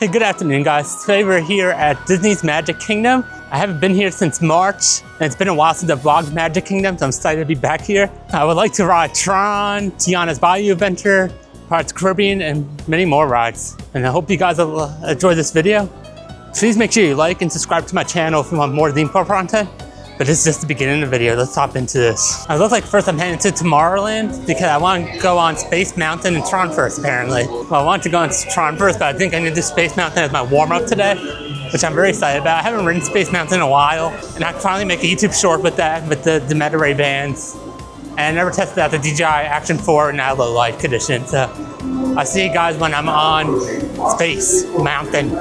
Hey, good afternoon, guys. Today we're here at Disney's Magic Kingdom. I haven't been here since March, and it's been a while since I've vlogged Magic Kingdom, so I'm excited to be back here. I would like to ride TRON, Tiana's Bayou Adventure, Pirates of the Caribbean, and many more rides. And I hope you guys will enjoy this video. Please make sure you like and subscribe to my channel if you want more theme park content. But this is just the beginning of the video. Let's hop into this. It looks like first I'm heading to Tomorrowland because I want to go on Space Mountain and TRON first, apparently. Well, I wanted to go on TRON first, but I think I'm gonna do Space Mountain as my warm-up today, which I'm very excited about. I haven't ridden Space Mountain in a while, and I can finally make a YouTube short with that, with the Meta Ray bands. And I never tested out the DJI Action 4 and low light condition. So I'll see you guys when I'm on Space Mountain.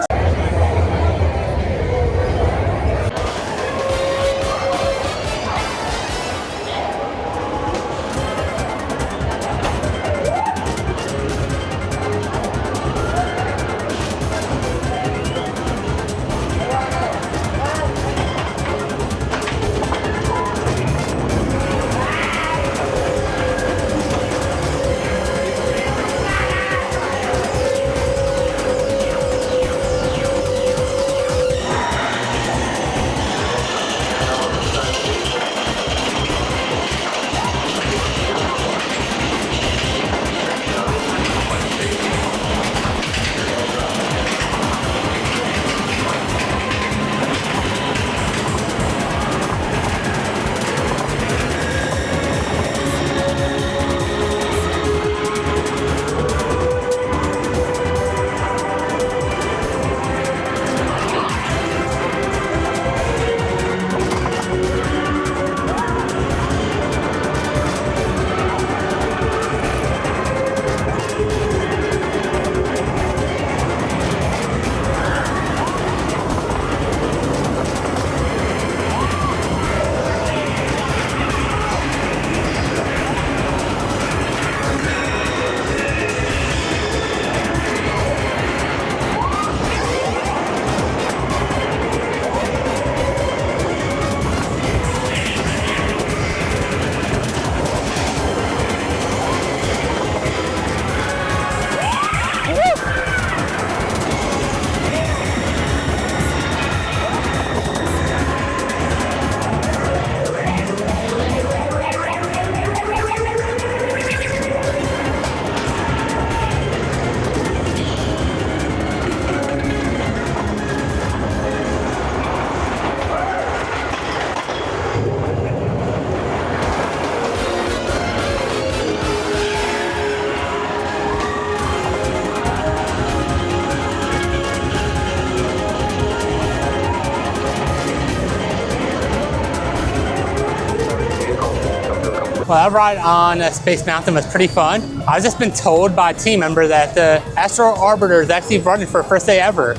Well, that ride on Space Mountain was pretty fun. I've just been told by a team member that the Astro Orbiter is actually running for the first day ever.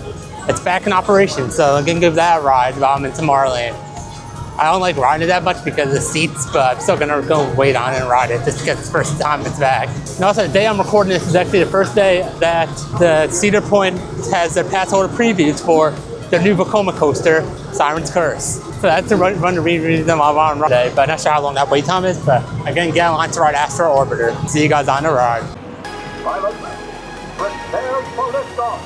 It's back in operation, so I'm gonna give that a ride while I'm in Tomorrowland. I don't like riding it that much because of the seats, but I'm still gonna go wait on it and ride it just because it's the first time it's back. And also, the day I'm recording this is actually the first day that the Cedar Point has their pass holder previews for their new Vekoma coaster, Siren's Curse. So that's to run to read them while I'm on today, but I'm not sure how long that wait time is, but I'm gonna get on to ride Astro Orbiter. See you guys on the ride. Pilots, prepare for liftoff.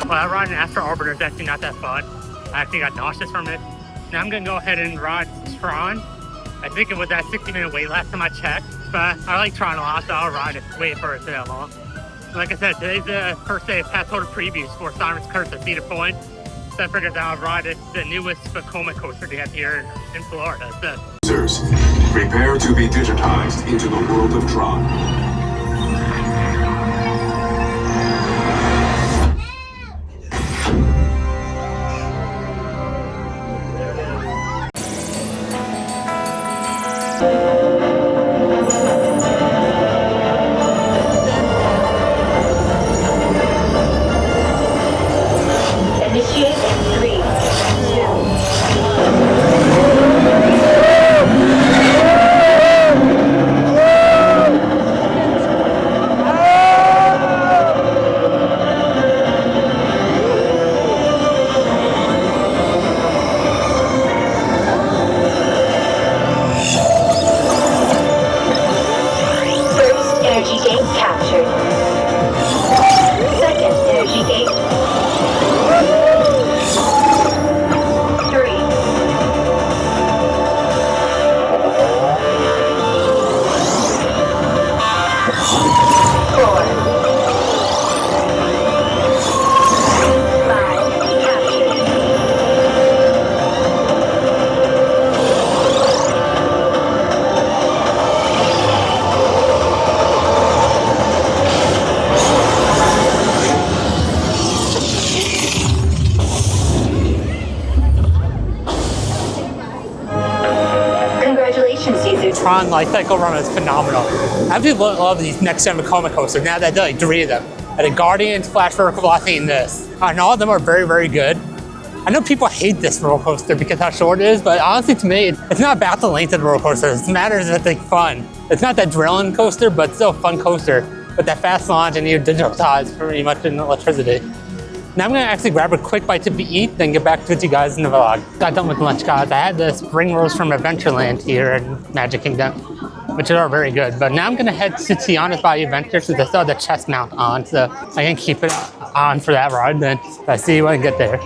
Well, riding Astro Orbiter is actually not that fun. I actually got nauseous from it. Now I'm gonna go ahead and ride TRON. I think it was that 60-minute wait last time I checked, but I like TRON a lot, so I'll ride it, wait for it that long. Like I said, today's the first day of Path Holder previews for Simon's Curse at Cedar Point. So I figured I'll ride it, the newest Vekoma coaster they have here in Florida. So. Users, prepare to be digitized into the world of TRON. Initiate 3, 2, 1. First energy gate captured. Second energy gate. 3. 4. 5 captured. Congratulations, Caesar. TRON life cycle run is phenomenal. I absolutely love these next gen Vekoma coasters. Now that I did like 3 of them. I did Guardians, Flash Vertical Velocity, and this. And all of them are very, very good. I know people hate this roller coaster because how short it is, but honestly to me, it's not about the length of the roller coaster. It matters that it's like fun. It's not that drilling coaster, but still a fun coaster. With that fast launch and your digital ties pretty much in electricity. Now I'm gonna actually grab a quick bite to eat, then get back with you guys in the vlog. Got done with lunch, guys. I had the spring rolls from Adventureland here in Magic Kingdom, which are very good. But now I'm gonna head to Tiana's Bayou Adventure since I still have the chest mount on, so I can keep it on for that ride. Then I see you when I get there.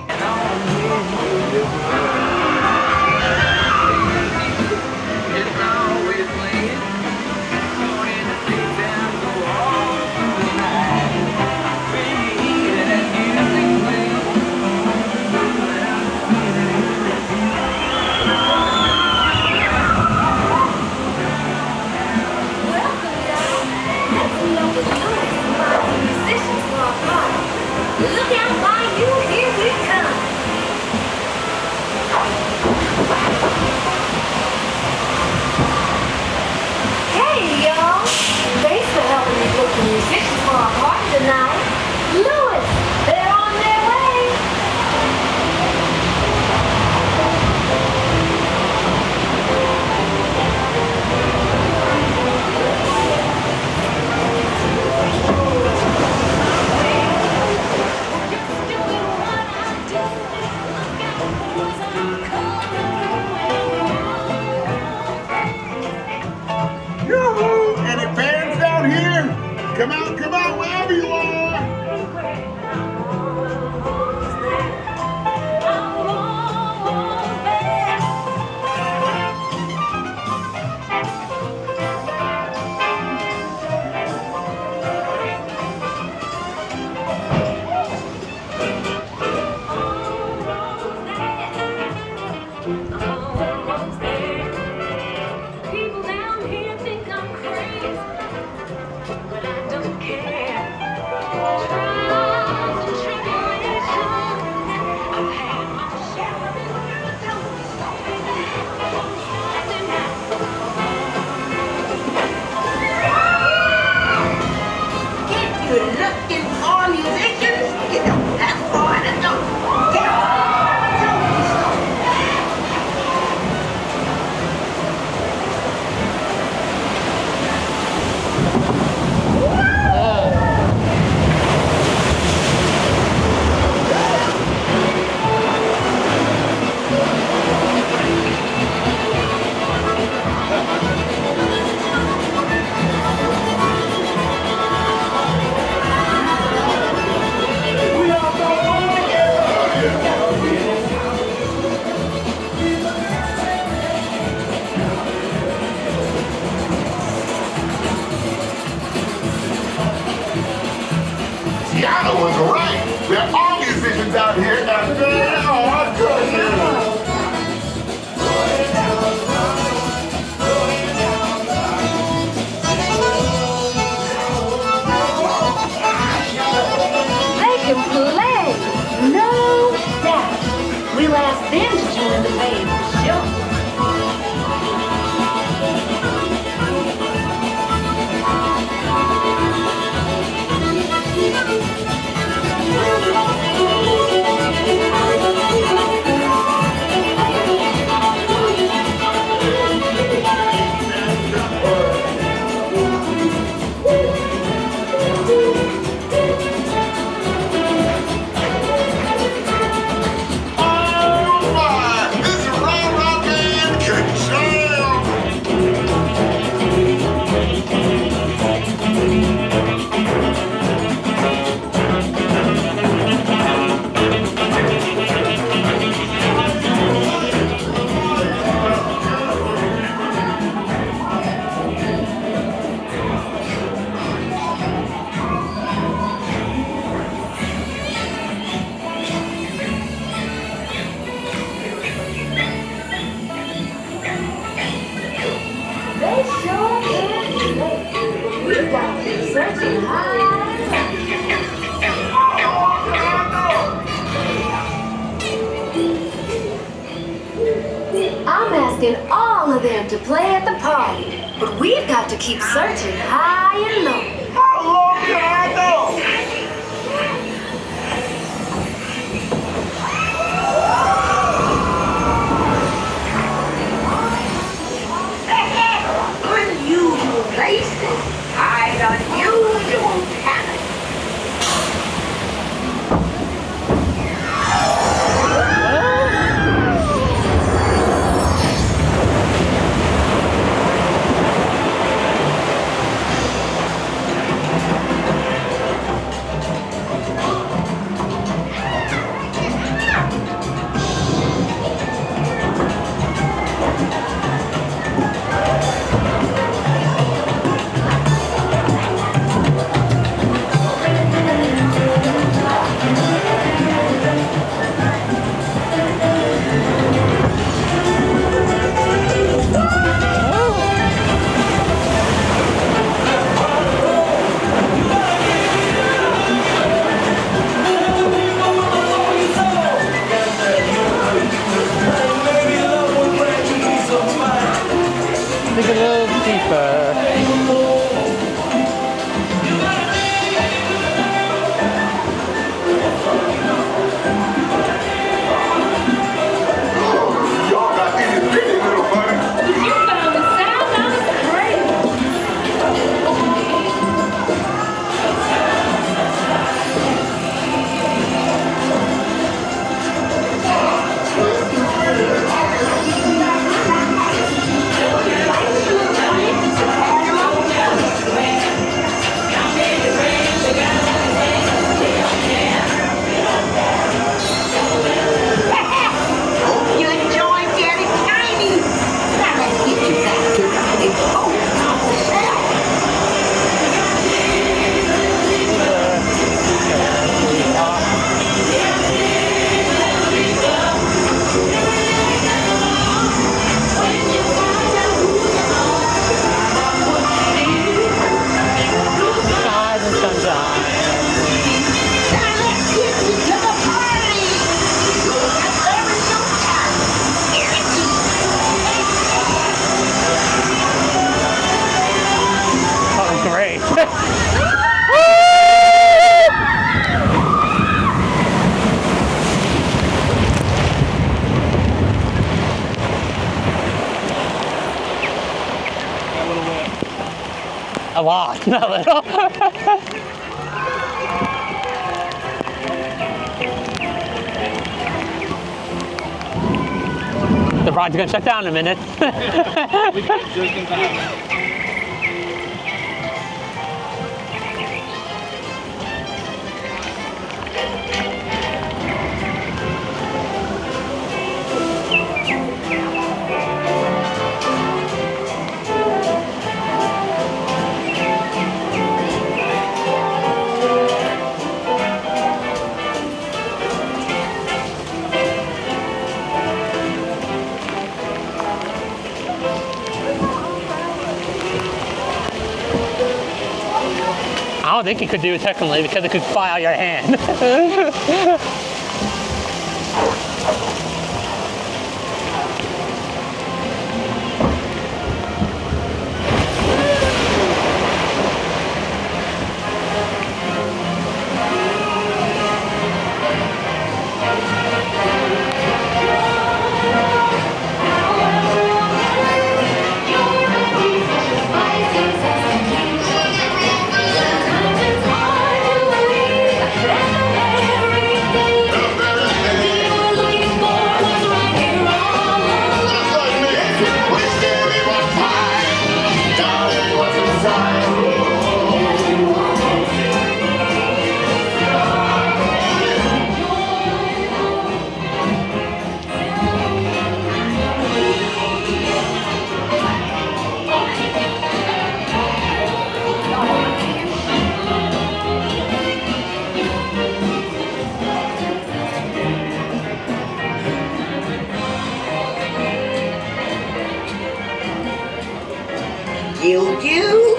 Look out, Bayou, here we come! ask them to join the Bayou show. They sure can relate. We've got to keep searching high. I'm asking all of them to play at the party, but we've got to keep searching high and low. How long can I go? Unusual places. Hide unusual talent. Dig a little deeper. Y'all got itty bitty little buddy. You found the sound out of the grave. You enjoy getting tiny. Now let's get you back to the big old house. Skies and sunshine. Now let's get you to the party. There is no time. Here it is. Oh, great. A lot, not a little. The ride's gonna shut down in a minute. I don't think you could do it technically because it could fly out your hand. Juju?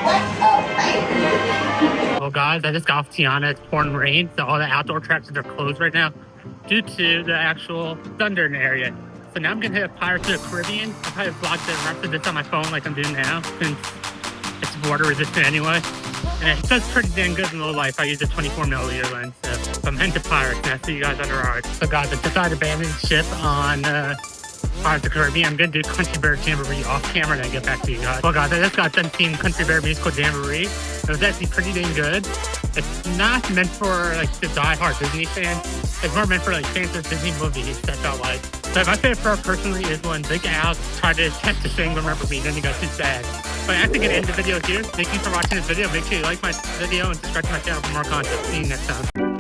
What a baby. Well, guys, I just got off Tiana. It's pouring rain, so all the outdoor attractions are closed right now due to the actual thunder in the area. So now I'm gonna hit Pirates of the Caribbean. I'll probably vlog the rest of this on my phone like I'm doing now, since it's water resistant anyway. And it does pretty dang good in low life. I use a 24mm lens, so I'm heading to Pirates, and I'll see you guys on the ride. So guys, I decided to abandon ship on Pirates of the Caribbean. I'm gonna do Country Bear Jamboree off camera and then get back to you guys. Well guys, I just got done seeing Country Bear Musical Jamboree. It was actually pretty dang good. It's not meant for like the die-hard Disney fans. It's more meant for like fans of Disney movies, I felt like. So my favorite part personally is when Big Al tried to attempt to sing Remember Me, then he got too sad. But I think I'm gonna end the video here. Thank you for watching this video. Make sure you like my video and subscribe to my channel for more content. See you next time.